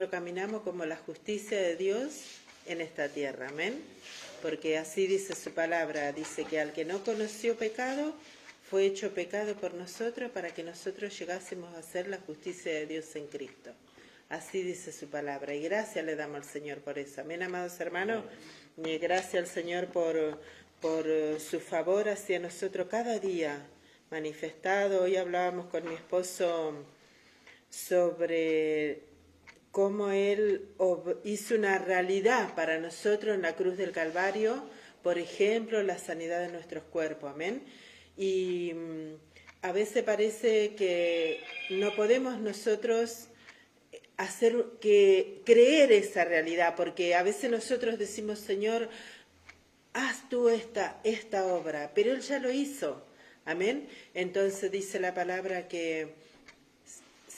nosotros caminamos como la justicia de Dios en esta tierra, amén. Porque así dice su palabra, dice que al que no conoció pecado, fue hecho pecado por nosotros para que nosotros llegásemos a ser la justicia de Dios en Cristo. Así dice su palabra, y gracias le damos al Señor por eso. Amén, amados hermanos, y gracias al Señor por su favor hacia nosotros cada día manifestado. Hoy hablábamos con mi esposo sobre cómo Él hizo una realidad para nosotros en la cruz del Calvario, por ejemplo, la sanidad de nuestros cuerpos, amén. Y a veces parece que no podemos nosotros hacer que creer esa realidad, porque a veces nosotros decimos, Señor, haz tú esta obra, pero Él ya lo hizo, amén. Entonces dice la palabra que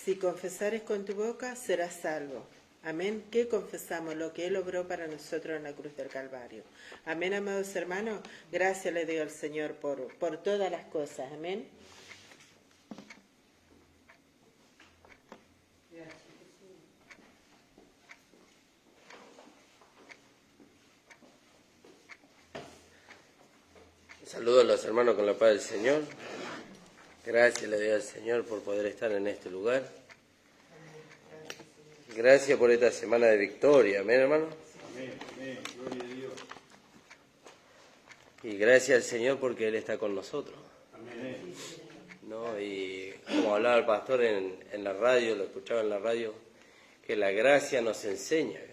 si confesares con tu boca, serás salvo. Amén. ¿Qué confesamos? Lo que Él obró para nosotros en la cruz del Calvario. Amén, amados hermanos. Gracias le doy al Señor por todas las cosas. Amén. Saludos a los hermanos con la paz del Señor. Gracias le doy al Señor por poder estar en este lugar. Gracias por esta semana de victoria. Amén, hermano. Amén, amén. Gloria a Dios. Y gracias al Señor porque Él está con nosotros. Amén. ¿No? Y como hablaba el pastor en la radio, lo escuchaba en la radio, que la gracia nos enseña. ¿No?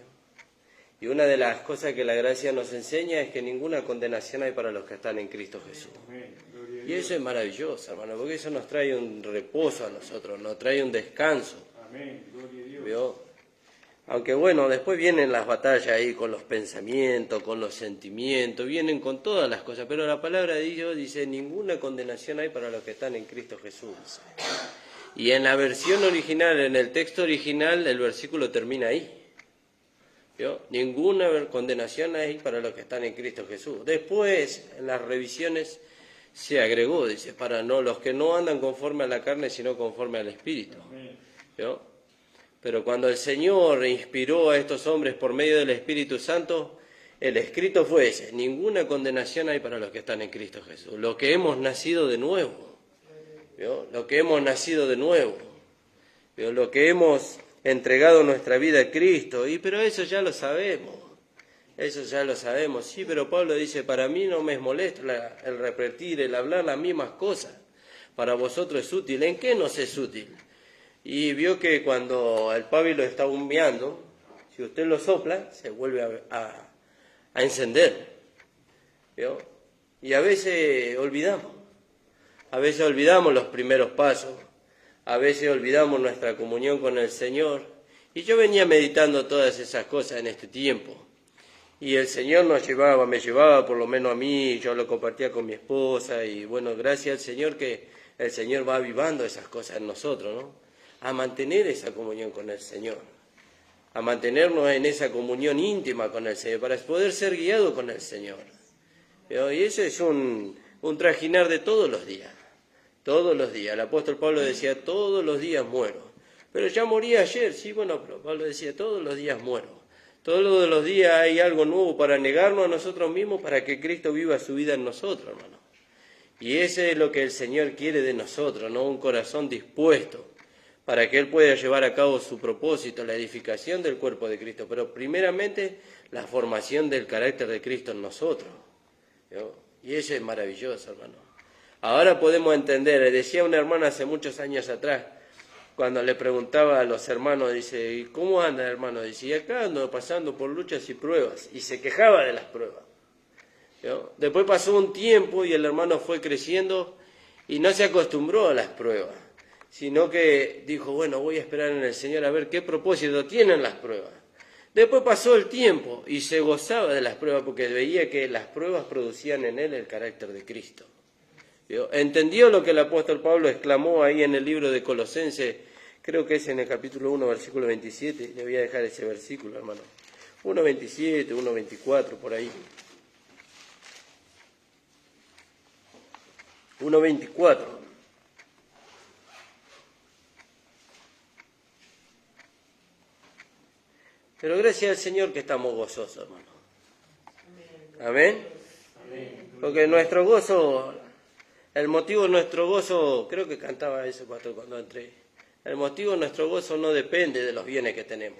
Y una de las cosas que la gracia nos enseña es que ninguna condenación hay para los que están en Cristo Jesús. Amén. Gloria a Y Dios. eso es maravilloso, hermano, porque eso nos trae un reposo a nosotros, nos trae un descanso. Amén. Gloria a Dios. ¿Vio? Aunque bueno, después vienen las batallas ahí con los pensamientos, con los sentimientos, vienen con todas las cosas, pero la palabra de Dios dice, ninguna condenación hay para los que están en Cristo Jesús. Y en la versión original, en el texto original, el versículo termina ahí. ¿Vio? Ninguna condenación hay para los que están en Cristo Jesús. Después, en las revisiones, se agregó, dice, para no los que no andan conforme a la carne, sino conforme al Espíritu. ¿Vio? Pero cuando el Señor inspiró a estos hombres por medio del Espíritu Santo, el escrito fue ese, ninguna condenación hay para los que están en Cristo Jesús. Lo que hemos nacido de nuevo, ¿vio? Lo que hemos nacido de nuevo, ¿vio? Lo que hemos entregado nuestra vida a Cristo, pero eso ya lo sabemos, sí, pero Pablo dice, para mí no me es molesto el repetir, el hablar las mismas cosas, para vosotros es útil. ¿En qué nos es útil? Y vio que cuando el pábilo está humeando, si usted lo sopla, se vuelve a encender. ¿Vio? Y a veces olvidamos los primeros pasos, a veces olvidamos nuestra comunión con el Señor. Y yo venía meditando todas esas cosas en este tiempo. Y el Señor me llevaba por lo menos a mí, yo lo compartía con mi esposa, y bueno, gracias al Señor que el Señor va avivando esas cosas en nosotros, ¿no? A mantener esa comunión con el Señor, a mantenernos en esa comunión íntima con el Señor, para poder ser guiados con el Señor. ¿Vio? Y eso es un trajinar de todos los días. El apóstol Pablo decía, todos los días muero. Pero ya moría ayer, sí, bueno, pero Pablo decía, todos los días muero. Todos los días hay algo nuevo para negarnos a nosotros mismos, para que Cristo viva su vida en nosotros, hermano. Y ese es lo que el Señor quiere de nosotros, ¿no? Un corazón dispuesto, para que Él pueda llevar a cabo su propósito, la edificación del cuerpo de Cristo, pero primeramente la formación del carácter de Cristo en nosotros. ¿Vio? Y eso es maravilloso, hermano. Ahora podemos entender, decía una hermana hace muchos años atrás, cuando le preguntaba a los hermanos, dice, ¿y cómo anda, hermano? Dice, y acá ando pasando por luchas y pruebas, y se quejaba de las pruebas. ¿Vio? Después pasó un tiempo y el hermano fue creciendo y no se acostumbró a las pruebas, sino que dijo, bueno, voy a esperar en el Señor a ver qué propósito tienen las pruebas. Después pasó el tiempo y se gozaba de las pruebas porque veía que las pruebas producían en él el carácter de Cristo. ¿Vio? Entendió lo que el apóstol Pablo exclamó ahí en el libro de Colosenses, creo que es en el capítulo 1, versículo 27, le voy a dejar ese versículo, hermano. 1.27, 1.24, por ahí. 1.24. Pero gracias al Señor que estamos gozosos, hermano. Amén. Porque nuestro gozo, el motivo de nuestro gozo, creo que cantaba ese pastor cuando entré, el motivo de nuestro gozo no depende de los bienes que tenemos,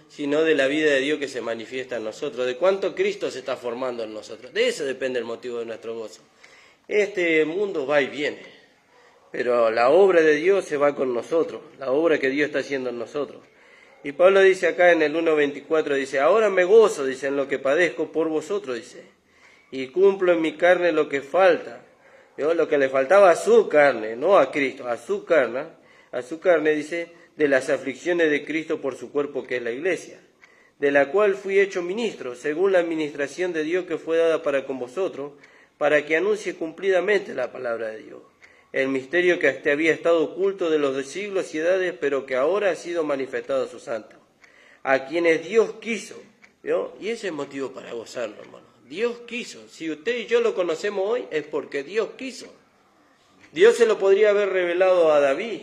sino de la vida de Dios que se manifiesta en nosotros, de cuánto Cristo se está formando en nosotros. De eso depende el motivo de nuestro gozo. Este mundo va y viene, pero la obra de Dios se va con nosotros, la obra que Dios está haciendo en nosotros. Y Pablo dice acá en el 1.24, dice, ahora me gozo, dice, en lo que padezco por vosotros, dice, y cumplo en mi carne lo que falta. ¿Yo? Lo que le faltaba a su carne, no a Cristo, a su carne, dice, de las aflicciones de Cristo por su cuerpo que es la iglesia, de la cual fui hecho ministro, según la administración de Dios que fue dada para con vosotros, para que anuncie cumplidamente la palabra de Dios, el misterio que hasta había estado oculto de los siglos y edades, pero que ahora ha sido manifestado a sus santos, a quienes Dios quiso, ¿vio? Y ese es motivo para gozarnos, hermano. Dios quiso. Si usted y yo lo conocemos hoy, es porque Dios quiso. Dios se lo podría haber revelado a David,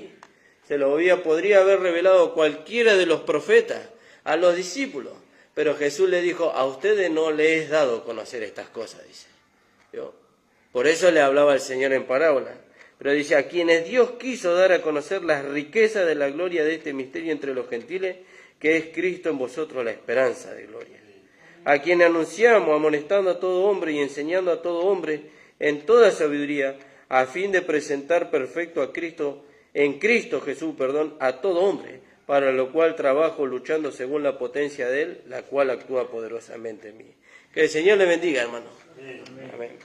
podría haber revelado a cualquiera de los profetas, a los discípulos, pero Jesús le dijo, a ustedes no les es dado conocer estas cosas, dice. ¿Vio? Por eso le hablaba el Señor en parábola. Pero dice, a quienes Dios quiso dar a conocer las riquezas de la gloria de este misterio entre los gentiles, que es Cristo en vosotros la esperanza de gloria. A quien anunciamos, amonestando a todo hombre y enseñando a todo hombre en toda sabiduría, a fin de presentar perfecto a Cristo, en Cristo Jesús, a todo hombre, para lo cual trabajo luchando según la potencia de Él, la cual actúa poderosamente en mí. Que el Señor le bendiga, hermano. Amén. Amén.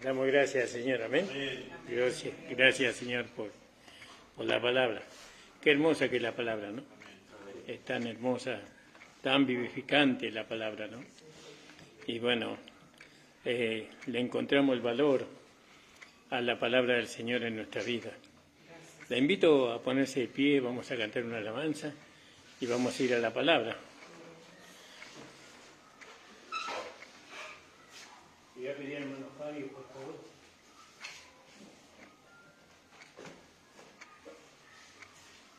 Damos gracias, Señor, amén. Gracias, Señor, por la palabra. Qué hermosa que es la palabra, ¿no? Es tan hermosa, tan vivificante la palabra, ¿no? Y bueno, le encontramos el valor a la palabra del Señor en nuestra vida. La invito a ponerse de pie, vamos a cantar una alabanza y vamos a ir a la palabra. Voy a pedir al hermano Fabio, por favor.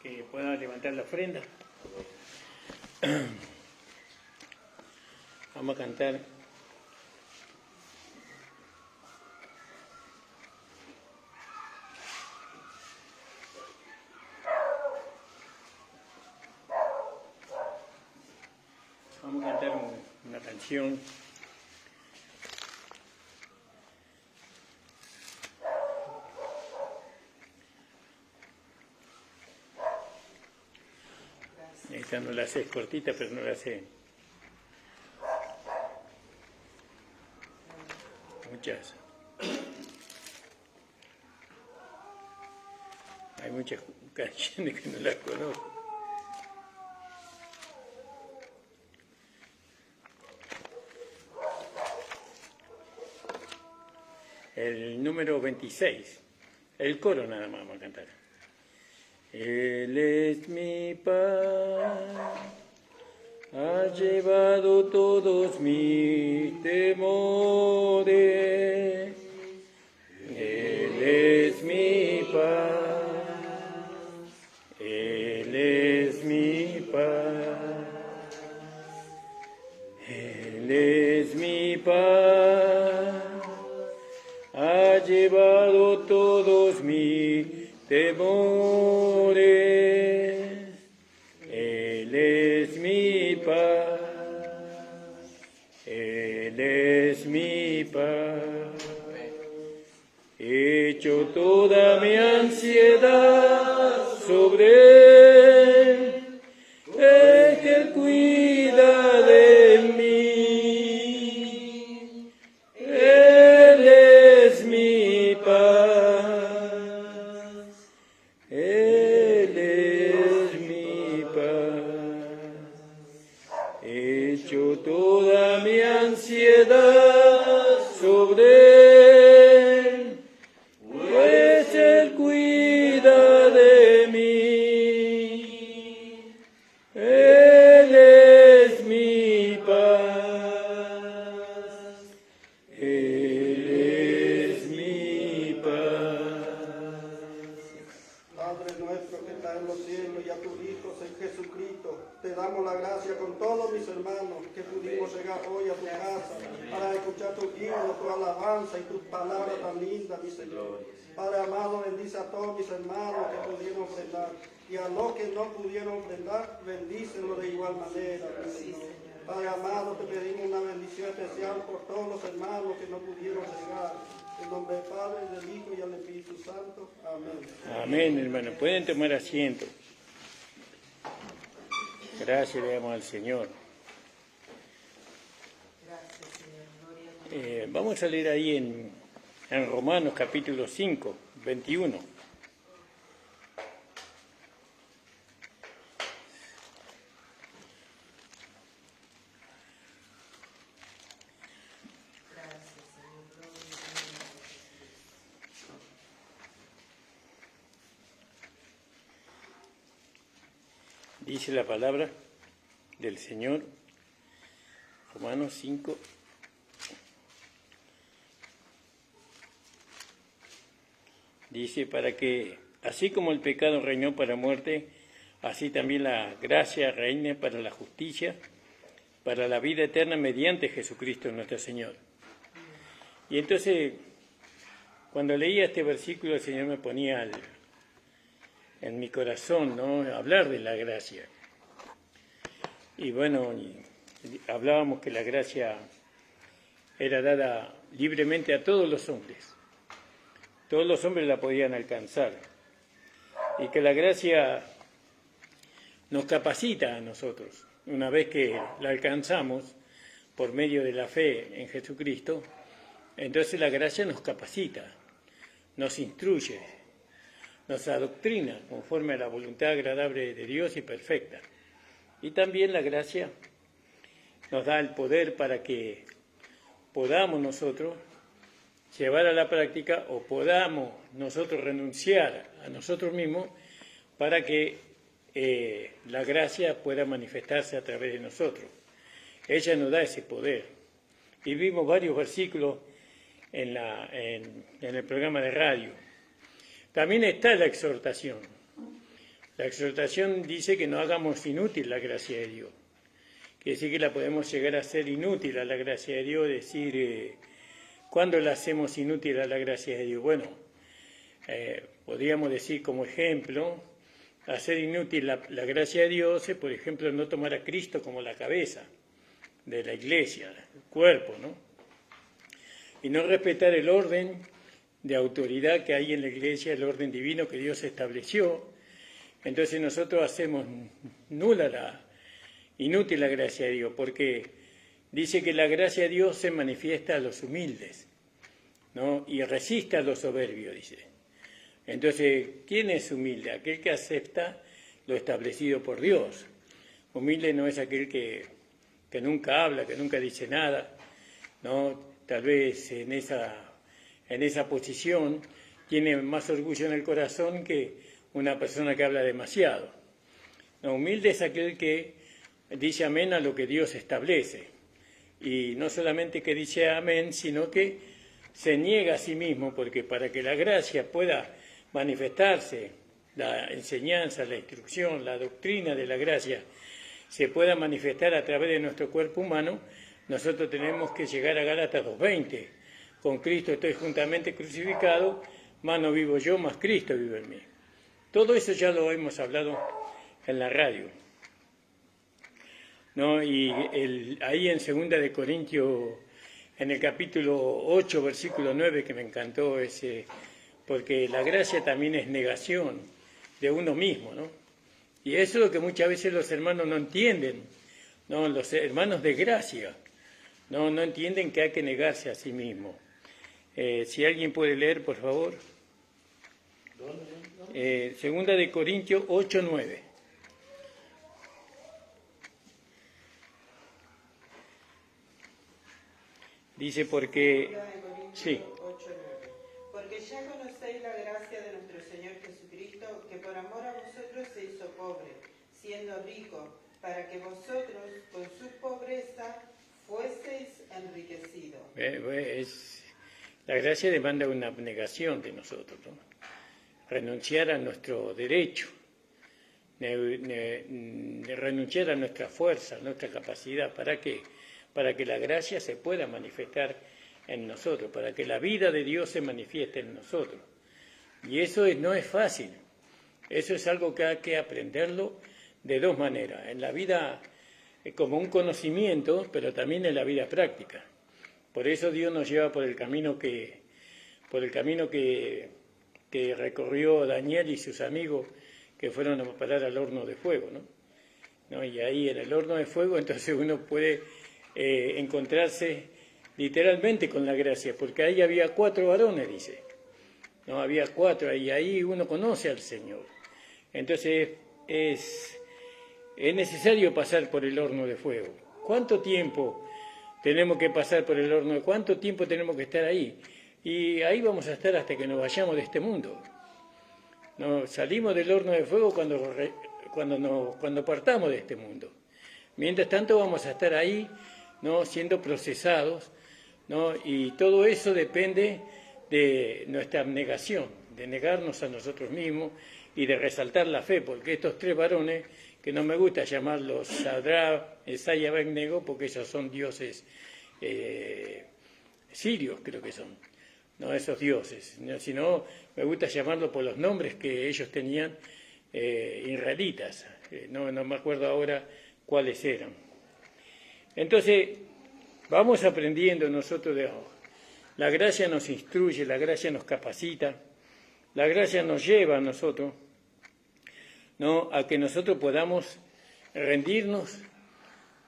Que pueda levantar la ofrenda. Vamos a cantar. Vamos a cantar una canción. Esta no la sé, es cortita, pero no la sé. Muchas. Hay muchas canciones que no las conozco. El número 26. El coro nada más vamos a cantar. Él es mi paz, ha llevado todos mis temores. Él es mi paz, Él es mi paz, Él es mi paz, ha llevado todos mis temores, Él es mi paz, Él es mi paz. Echo toda mi ansiedad sobre Él, es que Él cuida de mí, Él es mi paz. Toda mi ansiedad sobre Él, pues Él cuida damos la gracia con todos mis hermanos que pudimos llegar hoy a tu casa para escuchar tu himno, tu alabanza y tus palabras tan lindas, mi Señor. Padre amado, bendice a todos mis hermanos que pudieron ofrendar. Y a los que no pudieron ofrendar, bendícenlo de igual manera, mi Señor. Padre amado, te pedimos una bendición especial por todos los hermanos que no pudieron llegar. En nombre del Padre, del Hijo y del Espíritu Santo. Amén. Amén, hermano. Pueden tomar asiento. Gracias le damos al Señor. Vamos a leer ahí en Romanos capítulo 5, 21. Dice la palabra del Señor, Romanos 5. Dice, para que, así como el pecado reinó para muerte, así también la gracia reine para la justicia, para la vida eterna mediante Jesucristo nuestro Señor. Y entonces, cuando leía este versículo, el Señor me ponía en mi corazón, ¿no?, hablar de la gracia. Y bueno, hablábamos que la gracia era dada libremente a todos los hombres. Todos los hombres la podían alcanzar. Y que la gracia nos capacita a nosotros. Una vez que la alcanzamos por medio de la fe en Jesucristo, entonces la gracia nos capacita, nos instruye, nos adoctrina conforme a la voluntad agradable de Dios y perfecta. Y también la gracia nos da el poder para que podamos nosotros llevar a la práctica o podamos nosotros renunciar a nosotros mismos para que la gracia pueda manifestarse a través de nosotros. Ella nos da ese poder. Y vimos varios versículos en el programa de radio. También está la exhortación. La exhortación dice que no hagamos inútil la gracia de Dios. Quiere decir que la podemos llegar a hacer inútil a la gracia de Dios, decir, ¿cuándo la hacemos inútil a la gracia de Dios? Bueno, podríamos decir como ejemplo, hacer inútil la gracia de Dios es, por ejemplo, no tomar a Cristo como la cabeza de la iglesia, el cuerpo, ¿no? Y no respetar el orden de autoridad que hay en la iglesia, el orden divino que Dios estableció. Entonces nosotros hacemos inútil la gracia de Dios, porque dice que la gracia de Dios se manifiesta a los humildes, ¿no?, y resiste a los soberbios, dice. Entonces, ¿quién es humilde? Aquel que acepta lo establecido por Dios. Humilde no es aquel que nunca habla, que nunca dice nada, ¿no? Tal vez en esa posición tiene más orgullo en el corazón que una persona que habla demasiado. No, humilde es aquel que dice amén a lo que Dios establece. Y no solamente que dice amén, sino que se niega a sí mismo, porque para que la gracia pueda manifestarse, la enseñanza, la instrucción, la doctrina de la gracia, se pueda manifestar a través de nuestro cuerpo humano, nosotros tenemos que llegar a Gálatas 2:20. Con Cristo estoy juntamente crucificado, más no vivo yo, más Cristo vive en mí. Todo eso ya lo hemos hablado en la radio, ¿no? Y ahí en 2 de Corintios, en el capítulo 8, versículo 9, que me encantó ese, porque la gracia también es negación de uno mismo, ¿no? Y eso es lo que muchas veces los hermanos no entienden, ¿no? Los hermanos de gracia no entienden que hay que negarse a sí mismo. Si alguien puede leer, por favor. 2 de Corintios 8, 9. Dice porque... Sí. 8:9. Porque ya conocéis la gracia de nuestro Señor Jesucristo, que por amor a vosotros se hizo pobre, siendo rico, para que vosotros con su pobreza fueseis enriquecidos. La gracia demanda una abnegación de nosotros, ¿no? Renunciar a nuestro derecho, de renunciar a nuestra fuerza, a nuestra capacidad. ¿Para qué? Para que la gracia se pueda manifestar en nosotros, para que la vida de Dios se manifieste en nosotros. Y eso no es fácil. Eso es algo que hay que aprenderlo de dos maneras. En la vida como un conocimiento, pero también en la vida práctica. Por eso Dios nos lleva por el camino que recorrió Daniel y sus amigos que fueron a parar al horno de fuego, ¿no? Y ahí en el horno de fuego entonces uno puede encontrarse literalmente con la gracia, porque ahí había 4 varones, dice. No, había 4, y ahí uno conoce al Señor. Entonces es necesario pasar por el horno de fuego. ¿Cuánto tiempo tenemos que pasar por el horno? ¿Cuánto tiempo tenemos que estar ahí? Y ahí vamos a estar hasta que nos vayamos de este mundo. No, salimos del horno de fuego cuando partamos de este mundo. Mientras tanto vamos a estar ahí, ¿no?, siendo procesados, ¿no? Y todo eso depende de nuestra abnegación, de negarnos a nosotros mismos y de resaltar la fe, porque estos 3 varones, que no me gusta llamarlos Sadrach, Mesach y Abednego, porque ellos son dioses sirios, creo que son, no esos dioses, sino me gusta llamarlos por los nombres que ellos tenían, israelitas, no me acuerdo ahora cuáles eran. Entonces, vamos aprendiendo nosotros la gracia nos instruye, la gracia nos capacita, la gracia nos lleva a nosotros, ¿no?, a que nosotros podamos rendirnos,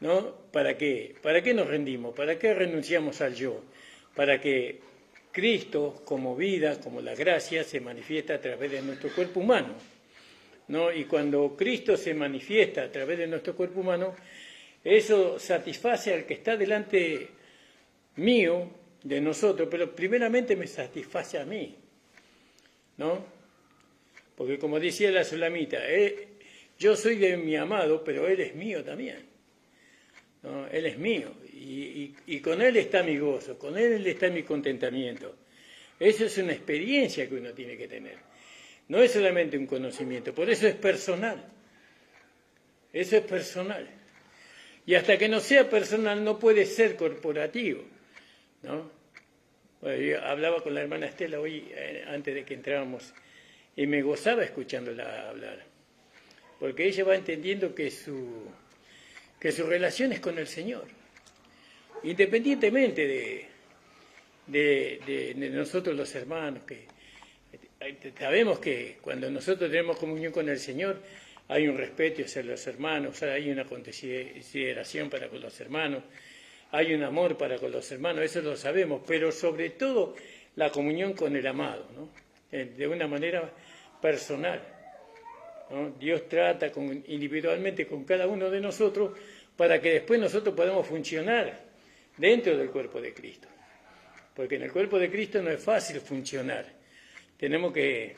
¿no? ¿Para qué? ¿Para qué nos rendimos? ¿Para qué renunciamos al yo? Para que Cristo, como vida, como la gracia, se manifiesta a través de nuestro cuerpo humano, ¿no? Y cuando Cristo se manifiesta a través de nuestro cuerpo humano, eso satisface al que está delante mío, de nosotros, pero primeramente me satisface a mí, ¿no? Porque como decía la Sulamita, yo soy de mi amado, pero él es mío también, ¿no? Él es mío, y con él está mi gozo, con él está mi contentamiento. Eso es una experiencia que uno tiene que tener, no es solamente un conocimiento, por eso es personal, eso es personal. Y hasta que no sea personal no puede ser corporativo, ¿no? Bueno, yo hablaba con la hermana Estela hoy, antes de que entrábamos, y me gozaba escuchándola hablar, porque ella va entendiendo que su relación es con el Señor, independientemente de nosotros los hermanos, que sabemos que cuando nosotros tenemos comunión con el Señor, hay un respeto hacia los hermanos, hay una consideración para con los hermanos, hay un amor para con los hermanos, eso lo sabemos, pero sobre todo la comunión con el amado, ¿no? De una manera personal, ¿no? Dios trata individualmente con cada uno de nosotros para que después nosotros podamos funcionar dentro del cuerpo de Cristo. Porque en el cuerpo de Cristo no es fácil funcionar. Tenemos que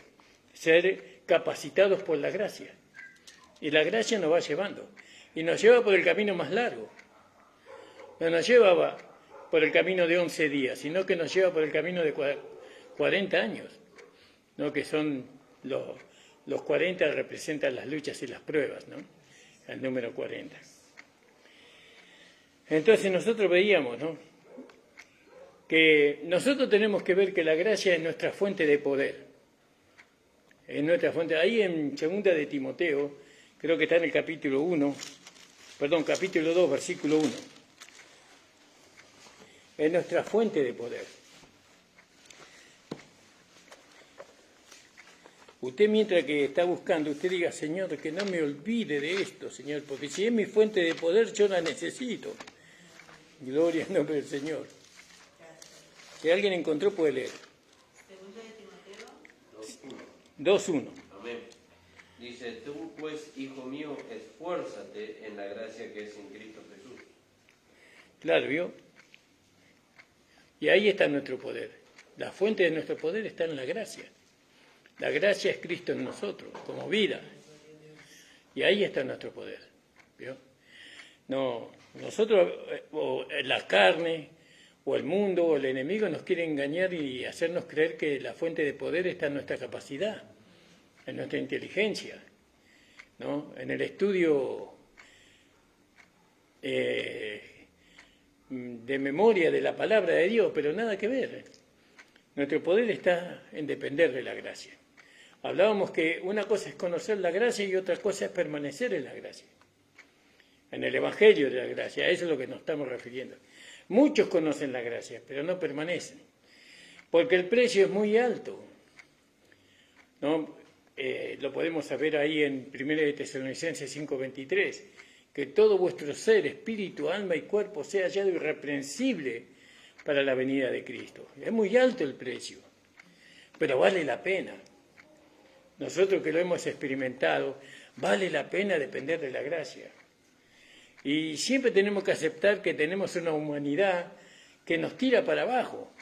ser capacitados por la gracia. Y la gracia nos va llevando. Y nos lleva por el camino más largo. No nos lleva por el camino de 11 días, sino que nos lleva por el camino de 40 años, ¿no? Que son los 40 representan las luchas y las pruebas, ¿no? El número 40. Entonces nosotros veíamos, ¿no?, que nosotros tenemos que ver que la gracia es nuestra fuente de poder. Es nuestra fuente. Ahí en 2 de Timoteo, creo que está en el capítulo 2, versículo 1. Es nuestra fuente de poder. Usted, mientras que está buscando, usted diga: Señor, que no me olvide de esto, Señor, porque si es mi fuente de poder, yo la necesito. Gloria al nombre del Señor. Si alguien encontró, puede leer. 2:1. Amén. Dice: tú pues, hijo mío, esfuérzate en la gracia que es en Cristo Jesús. Claro, ¿vio? Y ahí está nuestro poder. La fuente de nuestro poder está en la gracia. La gracia es Cristo en nosotros, como vida. Y ahí está nuestro poder, ¿vio? No, nosotros, o la carne, o el mundo, o el enemigo nos quiere engañar y hacernos creer que la fuente de poder está en nuestra capacidad, en nuestra inteligencia. ¿no? En el estudio de memoria de la palabra de Dios, pero nada que ver. Nuestro poder está en depender de la gracia. Hablábamos que una cosa es conocer la gracia y otra cosa es permanecer en la gracia. En el Evangelio de la gracia, a eso es lo que nos estamos refiriendo. Muchos conocen la gracia, pero no permanecen, porque el precio es muy alto, ¿no? Lo podemos saber ahí en 1 Tesalonicenses 5:23, que todo vuestro ser, espíritu, alma y cuerpo sea hallado irreprensible para la venida de Cristo. Es muy alto el precio, pero vale la pena. Nosotros que lo hemos experimentado, vale la pena depender de la gracia. Y siempre tenemos que aceptar que tenemos una humanidad que nos tira para abajo,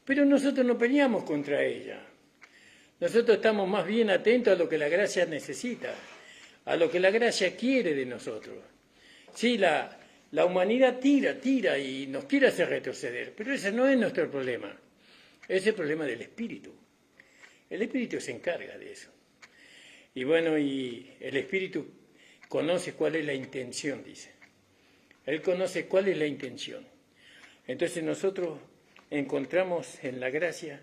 pero nosotros no peleamos contra ella. Nosotros estamos más bien atentos a lo que la gracia necesita, a lo que la gracia quiere de nosotros. Sí, la humanidad tira y nos quiere hacer retroceder, pero ese no es nuestro problema, es el problema del Espíritu. El Espíritu se encarga de eso. Y bueno, y el Espíritu conoce cuál es la intención, dice. Él conoce cuál es la intención. Entonces nosotros encontramos en la gracia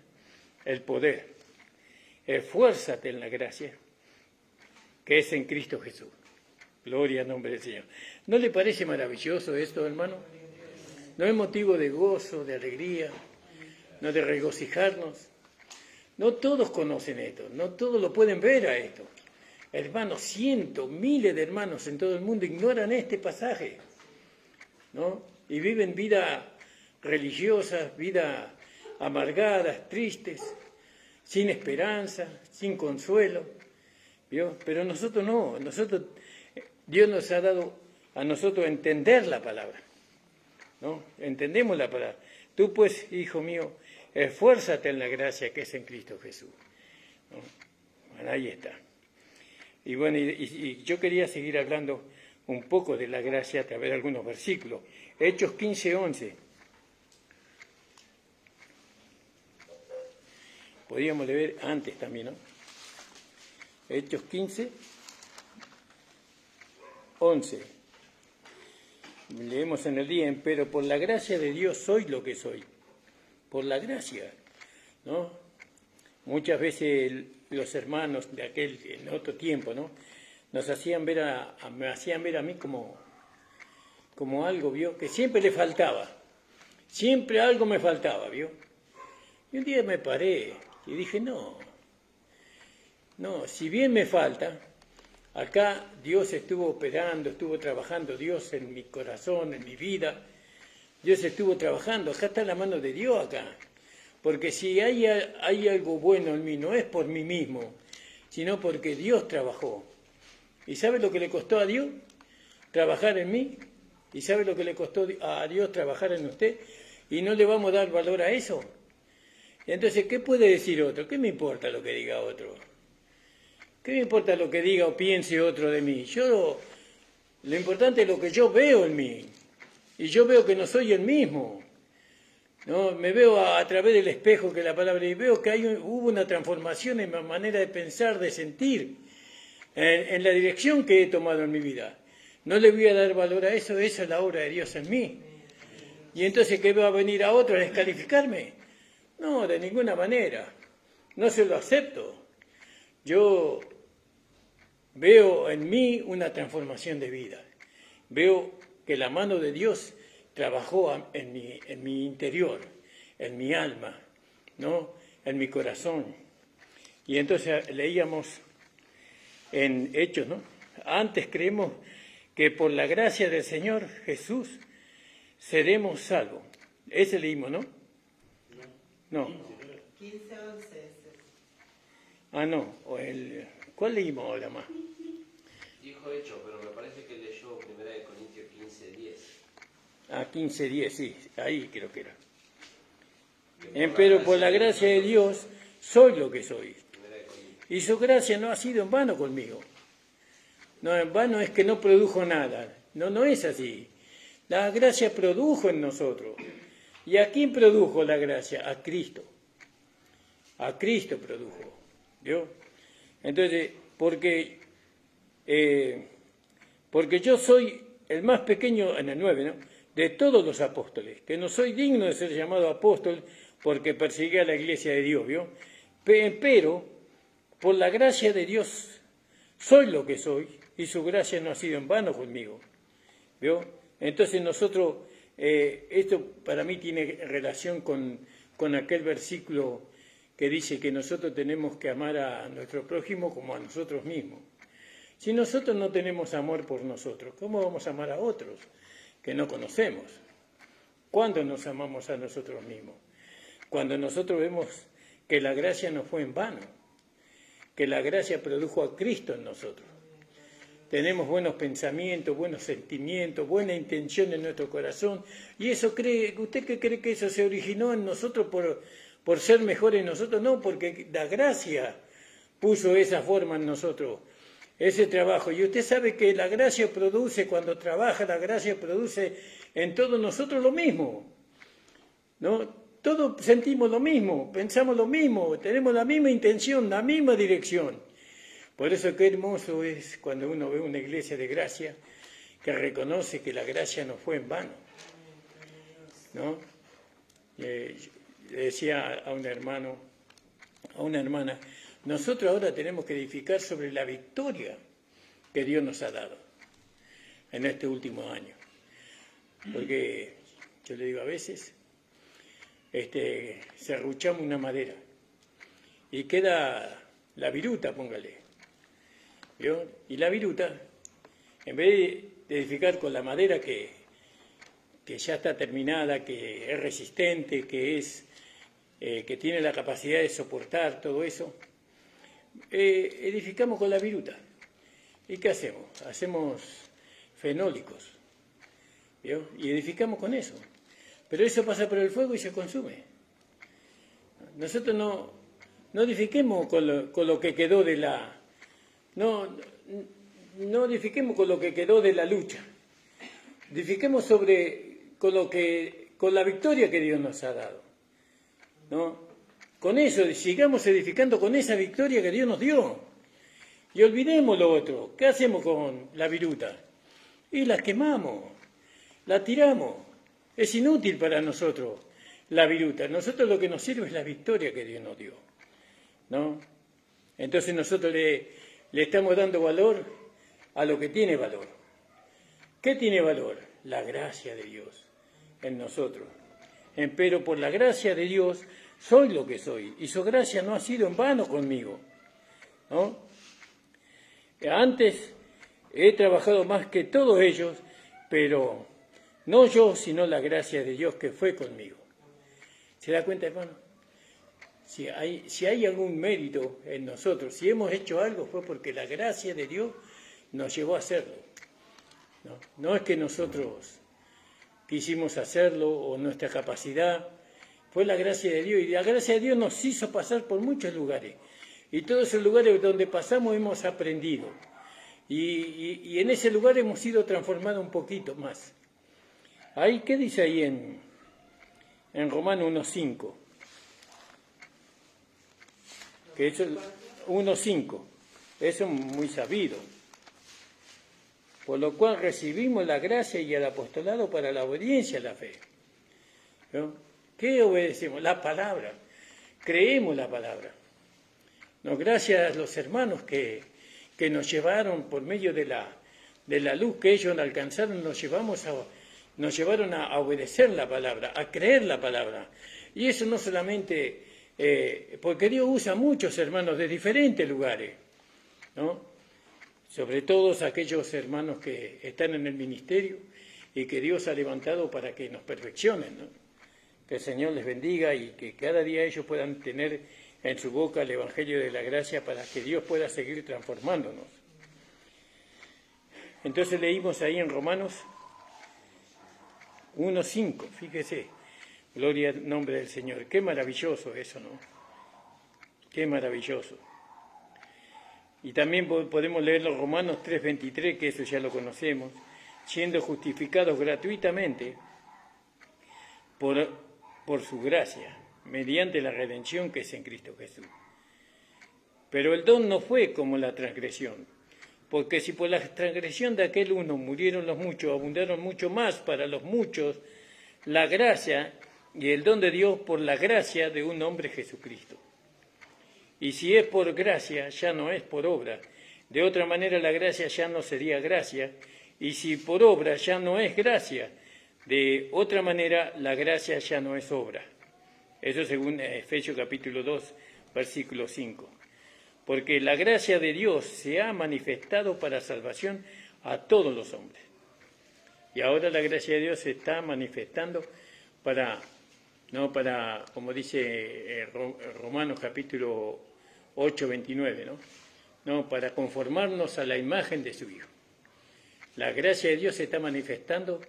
el poder. Esfuérzate en la gracia que es en Cristo Jesús. Gloria al nombre del Señor. ¿No le parece maravilloso esto, hermano? ¿No es motivo de gozo, de alegría, no de regocijarnos? No todos conocen esto, no todos lo pueden ver a esto. Hermanos, cientos, miles de hermanos en todo el mundo ignoran este pasaje, ¿no? Y viven vidas religiosas, vidas amargadas, tristes, sin esperanza, sin consuelo, ¿vio? Pero nosotros no, Dios nos ha dado a nosotros entender la palabra, ¿no? Entendemos la palabra. Tú pues, hijo mío, esfuérzate en la gracia que es en Cristo Jesús, ¿no? Bueno, ahí está. Y bueno, y yo quería seguir hablando un poco de la gracia a través de algunos versículos. Hechos 15:11. Podríamos leer antes también, ¿no? Hechos 15:11. Leemos en el día, pero por la gracia de Dios soy lo que soy. Por la gracia, ¿no? Muchas veces los hermanos de en otro tiempo, ¿no? Me hacían ver a mí como algo, ¿vio? Que siempre le faltaba. Siempre algo me faltaba, ¿vio? Y un día me paré y dije, no, si bien me falta, acá Dios estuvo operando, estuvo trabajando Dios en mi corazón, en mi vida. Dios estuvo trabajando, acá está la mano de Dios acá. Porque si hay algo bueno en mí, no es por mí mismo, sino porque Dios trabajó. ¿Y sabe lo que le costó a Dios trabajar en mí? ¿Y sabe lo que le costó a Dios trabajar en usted? ¿Y no le vamos a dar valor a eso? Entonces, ¿qué puede decir otro? ¿Qué me importa lo que diga otro? ¿Qué me importa lo que diga o piense otro de mí? Lo importante es lo que yo veo en mí. Y yo veo que no soy el mismo. ¿No? Me veo a través del espejo que la palabra y veo que hubo una transformación en mi manera de pensar, de sentir, en la dirección que he tomado en mi vida. No le voy a dar valor a eso, esa es la obra de Dios en mí. Y entonces, ¿qué va a venir a otro a descalificarme? No, de ninguna manera. No se lo acepto. Yo veo en mí una transformación de vida. Veo que la mano de Dios trabajó en mi interior, en mi alma, ¿no? En mi corazón. Y entonces leíamos en Hechos, ¿no? Antes creemos que por la gracia del Señor Jesús seremos salvos. Ese leímos, ¿no? No. 15:11. Ah, no. ¿Cuál leímos ahora más? Dijo Hecho, pero me parece que leyó 1 Corintios 15:10. Ah, 15:10, sí, ahí creo que era. Pero por la gracia de Dios soy lo que soy. Y su gracia no ha sido en vano conmigo. No, en vano es que no produjo nada. No es así. La gracia produjo en nosotros. ¿Y a quién produjo la gracia? A Cristo. A Cristo produjo. ¿Vio? Entonces, porque porque yo soy el más pequeño, en el 9, ¿no?, de todos los apóstoles, que no soy digno de ser llamado apóstol porque perseguí a la iglesia de Dios, ¿vio? Pero por la gracia de Dios soy lo que soy y su gracia no ha sido en vano conmigo, ¿vio? Entonces nosotros, esto para mí tiene relación con aquel versículo que dice que nosotros tenemos que amar a nuestro prójimo como a nosotros mismos. Si nosotros no tenemos amor por nosotros, ¿cómo vamos a amar a otros que no conocemos? ¿Cuándo nos amamos a nosotros mismos? Cuando nosotros vemos que la gracia no fue en vano, que la gracia produjo a Cristo en nosotros. Tenemos buenos pensamientos, buenos sentimientos, buena intención en nuestro corazón, y eso ¿usted qué cree que eso se originó en nosotros por ser mejores nosotros? No, porque la gracia puso esa forma en nosotros, ese trabajo. Y usted sabe que la gracia produce, cuando trabaja, la gracia produce en todos nosotros lo mismo, ¿no? Todos sentimos lo mismo, pensamos lo mismo, tenemos la misma intención, la misma dirección. Por eso qué hermoso es cuando uno ve una iglesia de gracia que reconoce que la gracia no fue en vano, ¿no? Le decía a un hermano, a una hermana, nosotros ahora tenemos que edificar sobre la victoria que Dios nos ha dado en este último año. Porque yo le digo a veces, serruchamos una madera y queda la viruta, póngale, ¿vio? Y la viruta, en vez de edificar con la madera que ya está terminada, que es resistente, que tiene la capacidad de soportar todo eso, edificamos con la viruta. ¿Y qué hacemos? Hacemos fenólicos, ¿vio? Y edificamos con eso. Pero eso pasa por el fuego y se consume. Nosotros no edifiquemos con lo que quedó de la... No edifiquemos con lo que quedó de la lucha. Edifiquemos con la victoria que Dios nos ha dado, ¿no? Con eso, sigamos edificando con esa victoria que Dios nos dio. Y olvidemos lo otro. ¿Qué hacemos con la viruta? Y la quemamos, la tiramos. Es inútil para nosotros la viruta. A nosotros lo que nos sirve es la victoria que Dios nos dio, ¿no? Entonces nosotros le estamos dando valor a lo que tiene valor. ¿Qué tiene valor? La gracia de Dios en nosotros. Pero por la gracia de Dios soy lo que soy. Y su gracia no ha sido en vano conmigo, ¿no? Antes he trabajado más que todos ellos, pero no yo, sino la gracia de Dios que fue conmigo. ¿Se da cuenta, hermano? Si hay algún mérito en nosotros, si hemos hecho algo, fue porque la gracia de Dios nos llevó a hacerlo. No es que nosotros quisimos hacerlo o nuestra capacidad, fue la gracia de Dios. Y la gracia de Dios nos hizo pasar por muchos lugares. Y todos esos lugares donde pasamos hemos aprendido. Y en ese lugar hemos sido transformados un poquito más. Ahí, ¿qué dice ahí en Romanos 1.5? Que eso 1.5, eso es muy sabido. Por lo cual recibimos la gracia y el apostolado para la obediencia a la fe, ¿no? ¿Qué obedecemos? La palabra. Creemos la palabra. No, gracias a los hermanos que nos llevaron por medio de la luz que ellos alcanzaron, nos llevaron a obedecer la palabra, a creer la palabra. Y eso no solamente, porque Dios usa muchos hermanos de diferentes lugares, ¿no? Sobre todo aquellos hermanos que están en el ministerio y que Dios ha levantado para que nos perfeccionen, ¿no? Que el Señor les bendiga y que cada día ellos puedan tener en su boca el Evangelio de la gracia para que Dios pueda seguir transformándonos. Entonces leímos ahí en Romanos 1.5, fíjese, gloria al nombre del Señor. Qué maravilloso eso, ¿no? Qué maravilloso. Y también podemos leer los Romanos 3.23, que eso ya lo conocemos, siendo justificados gratuitamente por su gracia, mediante la redención que es en Cristo Jesús. Pero el don no fue como la transgresión, Porque si por la transgresión de aquel uno murieron los muchos, abundaron mucho más para los muchos la gracia y el don de Dios por la gracia de un hombre Jesucristo. Y si es por gracia, ya no es por obra. De otra manera la gracia ya no sería gracia, y si por obra ya no es gracia, de otra manera la gracia ya no es obra. Eso según Efesios capítulo 2, versículo 5. Porque la gracia de Dios se ha manifestado para salvación a todos los hombres. Y ahora la gracia de Dios se está manifestando para, como dice Romanos capítulo 8, 29, ¿no? Para conformarnos a la imagen de su Hijo. La gracia de Dios se está manifestando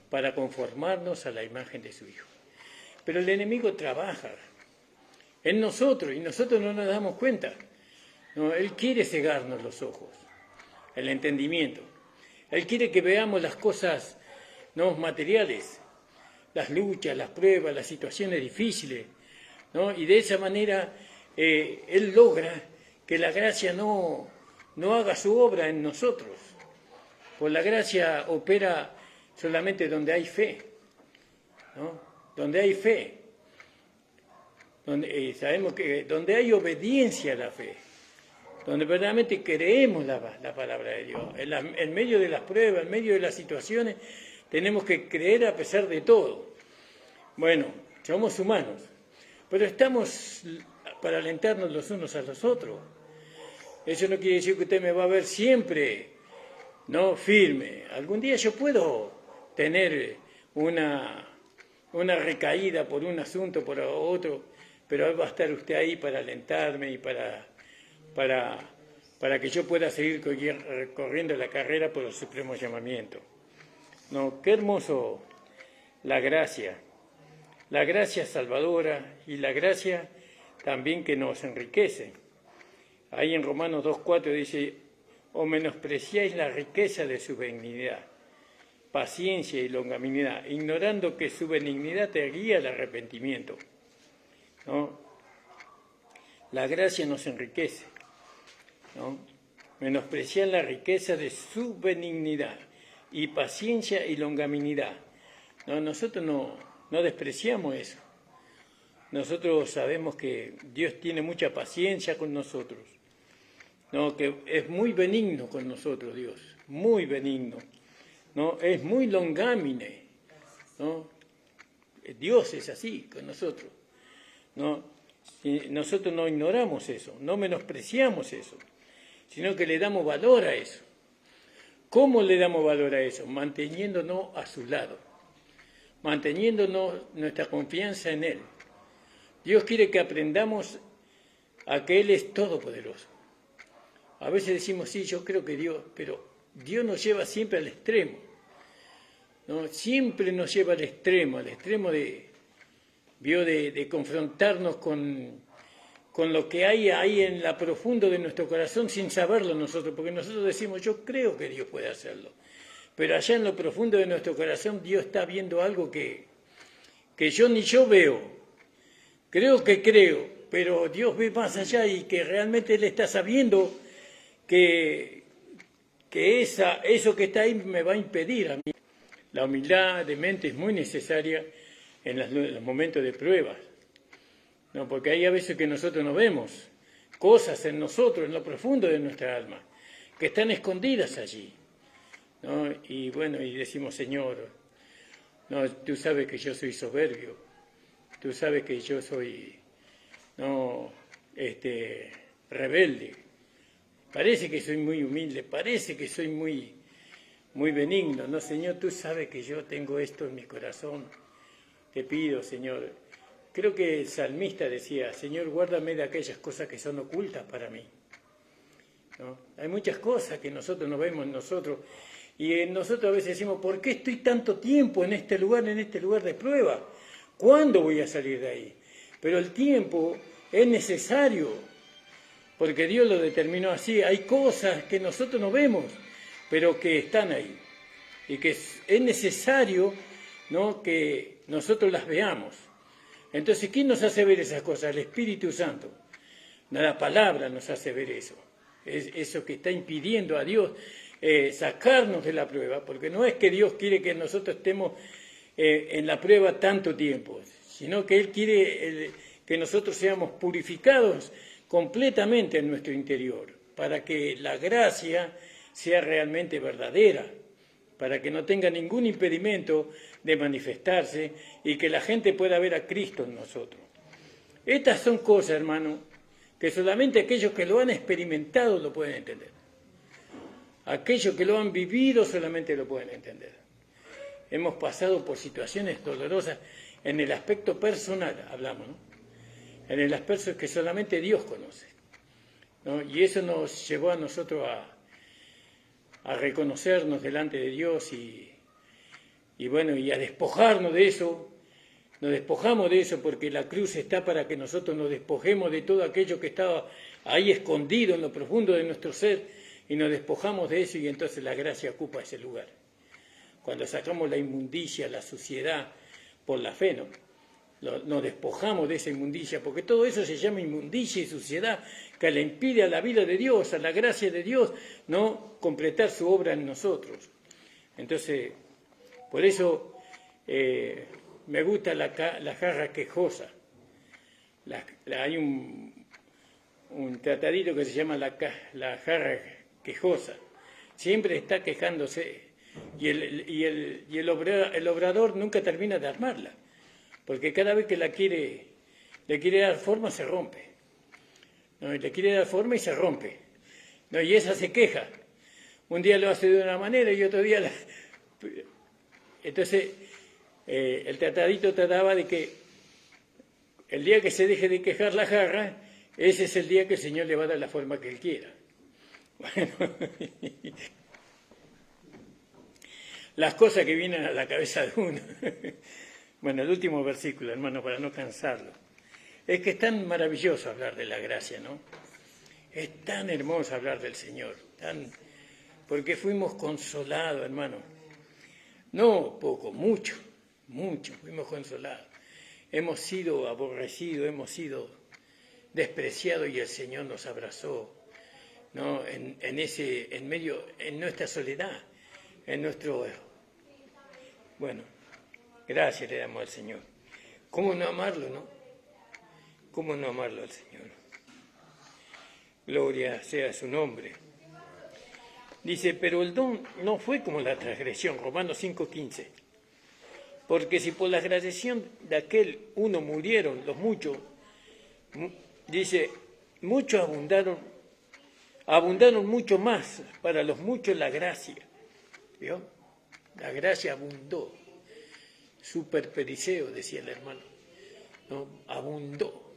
para conformarnos a la imagen de su Hijo. Pero el enemigo trabaja en nosotros y nosotros no nos damos cuenta. No, él quiere cegarnos los ojos, el entendimiento. Él quiere que veamos las cosas no materiales, las luchas, las pruebas, las situaciones difíciles, ¿no? Y de esa manera él logra que la gracia no haga su obra en nosotros. Pues la gracia opera solamente donde hay fe, ¿no? Donde hay fe. Sabemos que donde hay obediencia a la fe, donde verdaderamente creemos la palabra de Dios. En medio de las pruebas, en medio de las situaciones, tenemos que creer a pesar de todo. Bueno, somos humanos, pero estamos para alentarnos los unos a los otros. Eso no quiere decir que usted me va a ver siempre, ¿no?, firme. Algún día yo puedo tener una recaída por un asunto, por otro, pero va a estar usted ahí para alentarme y para que yo pueda seguir corriendo la carrera por el supremo llamamiento. No, qué hermoso la gracia salvadora y la gracia también que nos enriquece. Ahí en Romanos 2:4 dice: o menospreciáis la riqueza de su benignidad, paciencia y longanimidad, ignorando que su benignidad te guía al arrepentimiento. ¿No? La gracia nos enriquece, ¿no? Menospreciar la riqueza de su benignidad y paciencia y longanimidad. ¿No? Nosotros no despreciamos eso. Nosotros sabemos que Dios tiene mucha paciencia con nosotros, ¿no? Que es muy benigno con nosotros, Dios, muy benigno, ¿no? Es muy longámine, ¿no? Dios es así con nosotros, ¿no? Y nosotros no ignoramos eso, no menospreciamos eso, sino que le damos valor a eso. ¿Cómo le damos valor a eso? Manteniéndonos a su lado, manteniéndonos nuestra confianza en Él. Dios quiere que aprendamos a que Él es todopoderoso. A veces decimos, sí, yo creo que Dios, pero Dios nos lleva siempre al extremo, ¿no? Siempre nos lleva al extremo de confrontarnos con lo que hay ahí en la profundo de nuestro corazón sin saberlo nosotros, porque nosotros decimos, yo creo que Dios puede hacerlo, pero allá en lo profundo de nuestro corazón Dios está viendo algo que yo ni yo veo. Creo, pero Dios ve más allá y que realmente Él está sabiendo que eso que está ahí me va a impedir a mí. La humildad de mente es muy necesaria en los momentos de pruebas, ¿no? Porque hay a veces que nosotros no vemos cosas en nosotros, en lo profundo de nuestra alma, que están escondidas allí, ¿no? Y bueno, y decimos, Señor, no, tú sabes que yo soy soberbio, tú sabes que yo soy rebelde, parece que soy muy humilde, parece que soy muy benigno. No, Señor, tú sabes que yo tengo esto en mi corazón. Te pido, Señor. Creo que el salmista decía, Señor, guárdame de aquellas cosas que son ocultas para mí, ¿no? Hay muchas cosas que nosotros no vemos en nosotros, y nosotros a veces decimos, ¿por qué estoy tanto tiempo en este lugar de prueba? ¿Cuándo voy a salir de ahí? Pero el tiempo es necesario, porque Dios lo determinó así. Hay cosas que nosotros no vemos, pero que están ahí, y que es necesario, ¿no?, que nosotros las veamos. Entonces, ¿quién nos hace ver esas cosas? El Espíritu Santo. La palabra nos hace ver eso, es eso que está impidiendo a Dios sacarnos de la prueba, porque no es que Dios quiere que nosotros estemos en la prueba tanto tiempo, sino que Él quiere que nosotros seamos purificados completamente en nuestro interior, para que la gracia sea realmente verdadera, para que no tenga ningún impedimento de manifestarse y que la gente pueda ver a Cristo en nosotros. Estas son cosas, hermano, que solamente aquellos que lo han experimentado lo pueden entender. Aquellos que lo han vivido solamente lo pueden entender. Hemos pasado por situaciones dolorosas en el aspecto personal, hablamos, ¿no? En el aspecto que solamente Dios conoce, ¿no? Y eso nos llevó a nosotros a reconocernos delante de Dios y bueno, y a despojarnos de eso. Nos despojamos de eso porque la cruz está para que nosotros nos despojemos de todo aquello que estaba ahí escondido en lo profundo de nuestro ser y nos despojamos de eso y entonces la gracia ocupa ese lugar. Cuando sacamos la inmundicia, la suciedad por la fe, ¿no? Nos despojamos de esa inmundicia, porque todo eso se llama inmundicia y suciedad que le impide a la vida de Dios, a la gracia de Dios, no completar su obra en nosotros. Entonces, por eso me gusta la jarra quejosa. Hay un tratadito que se llama la jarra quejosa. Siempre está quejándose y el obrador nunca termina de armarla. Porque cada vez que le quiere dar forma, se rompe. ¿No? Le quiere dar forma y se rompe. ¿No? Y esa se queja. Un día lo hace de una manera y otro día... Entonces, el tratadito trataba de que el día que se deje de quejar la jarra, ese es el día que el Señor le va a dar la forma que Él quiera. Bueno, las cosas que vienen a la cabeza de uno... Bueno, el último versículo, hermano, para no cansarlo. Es que es tan maravilloso hablar de la gracia, ¿no? Es tan hermoso hablar del Señor, porque fuimos consolados, hermano. No poco, mucho, fuimos consolados. Hemos sido aborrecidos, hemos sido despreciados y el Señor nos abrazó, ¿no? En nuestra soledad, en nuestro... Bueno... Gracias le damos al Señor. ¿Cómo no amarlo, no? ¿Cómo no amarlo al Señor? Gloria sea su nombre. Dice, pero el don no fue como la transgresión, Romanos 5:15. Porque si por la transgresión de aquel uno murieron los muchos, dice, muchos abundaron mucho más para los muchos la gracia. ¿Vio? La gracia abundó. Super periceo, decía el hermano, ¿no? Abundó,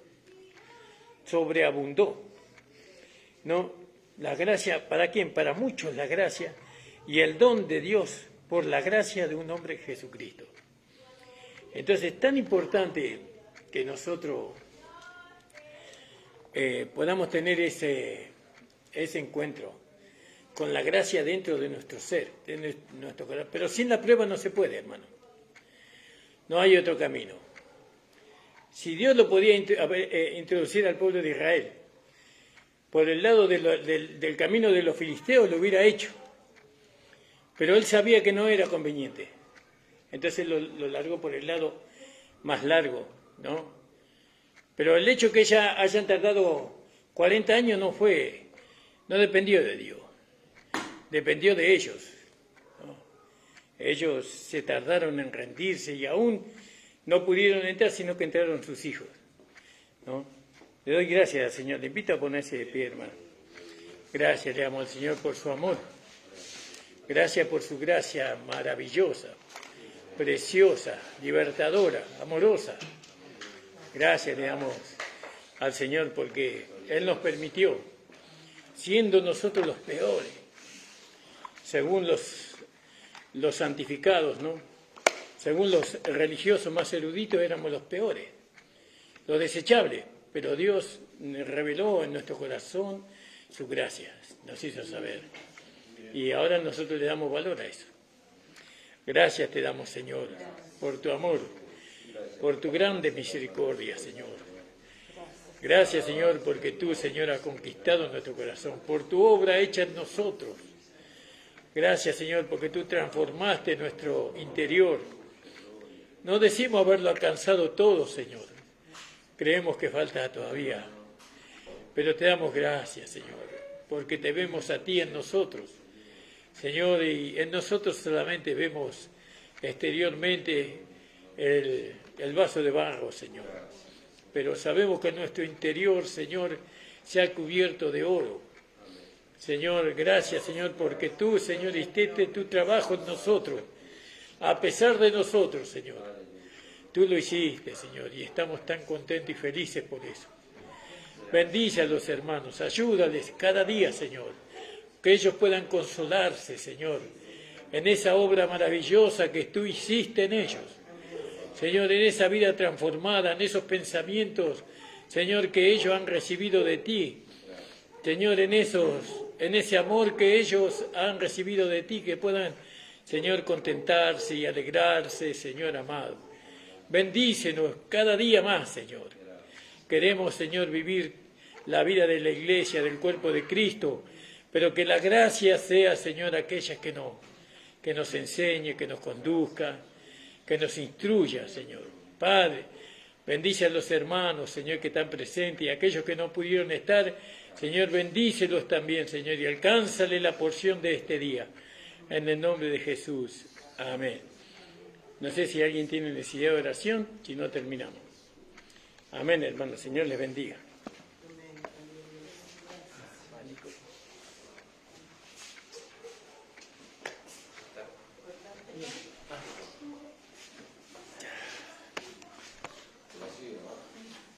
sobreabundó, ¿no? La gracia, ¿para quién? Para muchos la gracia y el don de Dios por la gracia de un hombre Jesucristo. Entonces es tan importante que nosotros podamos tener ese encuentro con la gracia dentro de nuestro ser, de nuestro corazón. Pero sin la prueba no se puede, hermano. No hay otro camino. Si Dios lo podía introducir al pueblo de Israel por el lado del camino de los filisteos, lo hubiera hecho. Pero él sabía que no era conveniente. Entonces lo largó por el lado más largo, ¿no? Pero el hecho que hayan tardado 40 años no dependió de Dios. Dependió de ellos. Ellos se tardaron en rendirse y aún no pudieron entrar, sino que entraron sus hijos, ¿no? Le doy gracias al Señor. Le invito a ponerse de pie, hermano. Gracias le damos al Señor por su amor. Gracias por su gracia maravillosa, preciosa, libertadora, amorosa. Gracias le damos al Señor porque Él nos permitió, siendo nosotros los peores, según los santificados, ¿no? Según los religiosos más eruditos éramos los peores, los desechables, pero Dios reveló en nuestro corazón su gracia, nos hizo saber. Y ahora nosotros le damos valor a eso. Gracias te damos, Señor, por tu amor, por tu grande misericordia, Señor. Gracias, Señor, porque tú, Señor, has conquistado nuestro corazón, por tu obra hecha en nosotros. Gracias, Señor, porque tú transformaste nuestro interior. No decimos haberlo alcanzado todo, Señor. Creemos que falta todavía. Pero te damos gracias, Señor, porque te vemos a ti en nosotros. Señor, y en nosotros solamente vemos exteriormente el vaso de barro, Señor. Pero sabemos que nuestro interior, Señor, se ha cubierto de oro. Señor, gracias, Señor, porque tú, Señor, hiciste tu trabajo en nosotros, a pesar de nosotros, Señor. Tú lo hiciste, Señor, y estamos tan contentos y felices por eso. Bendice a los hermanos, ayúdales cada día, Señor, que ellos puedan consolarse, Señor, en esa obra maravillosa que tú hiciste en ellos. Señor, en esa vida transformada, en esos pensamientos, Señor, que ellos han recibido de ti. Señor, en ese amor que ellos han recibido de ti, que puedan, Señor, contentarse y alegrarse, Señor amado. Bendícenos cada día más, Señor. Queremos, Señor, vivir la vida de la Iglesia, del cuerpo de Cristo, pero que la gracia sea, Señor, aquella que nos enseñe, que nos conduzca, que nos instruya, Señor. Padre, bendice a los hermanos, Señor, que están presentes, y a aquellos que no pudieron estar, Señor, bendícelos también, Señor, y alcánzale la porción de este día. En el nombre de Jesús. Amén. No sé si alguien tiene necesidad de oración, si no terminamos. Amén, hermanos. Señor les bendiga.